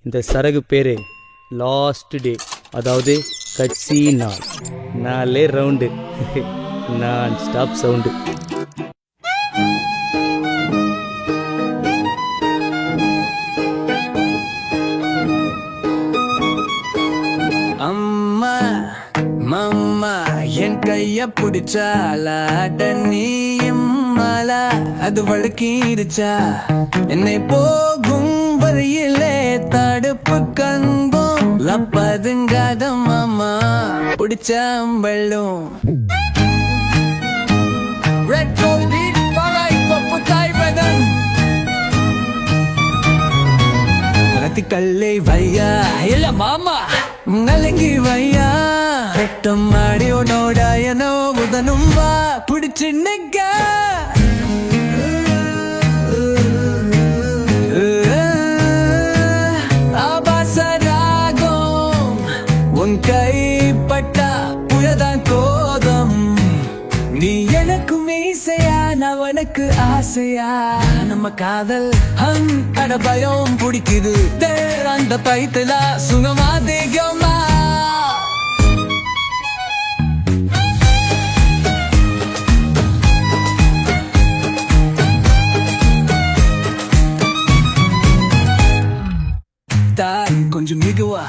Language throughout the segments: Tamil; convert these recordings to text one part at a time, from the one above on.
இந்த சரகு பேரு லாஸ்ட் டே, அதாவது கட்சி நாள். நாலே ரவுண்டு, நான் ஸ்டாப் சவுண்டு. அம்மா மம்மா என் கைய பிடிச்சாலா நீ எம்மாலா அது வழுக்கிடுச்சா என்னை போகும் வழியிலே தடுப்பு கண்போம் லப்பதுங்காத மாமா பிடிச்சம்பள்ளும் கல்லை வையா இல்ல மாமா நலங்கி வையா பெட்டம் மாடி உன்னோட எனோ உதனும் வா பிடிச்சு நிக்க ஆபாசராகும் உன் கைப்பட்டா புயதான் கோதம் நீ எனக்கு மீசையா நான் உனக்கு ஆசையா நம்ம காதல் அட பயம் பிடிக்குது அந்த பைத்துல சுகமா தேகமா தாய் கொஞ்சம் மிகுவா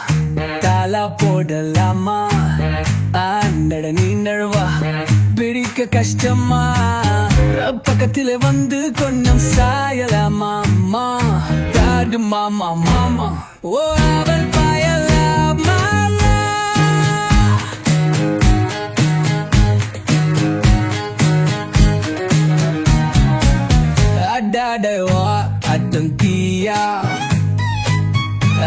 தாளா போடலாமா ஆண்டட நீ நழுவா பிடிக்க கஷ்டமா பக்கத்திலே வந்து கொஞ்சம் சாயலாமா தாடு மாமா மாமா ஓ அவள் பாயலாமா அடாடவா அட்டம் தீயா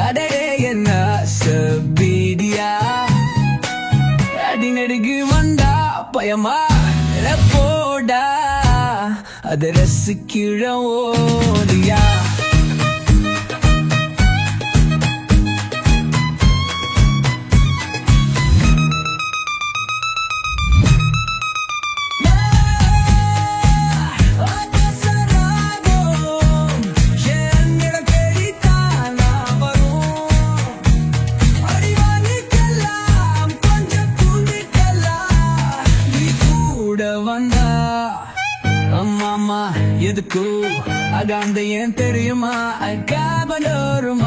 அடடே என்ன சபீடியா அடி நடுகு வந்தா பயமா போடா அதை ரசிக்கிற ஓடியா அம்மாமா எதுக்கு அகாந்த ஏன் தெரியுமா அகாபலோருமா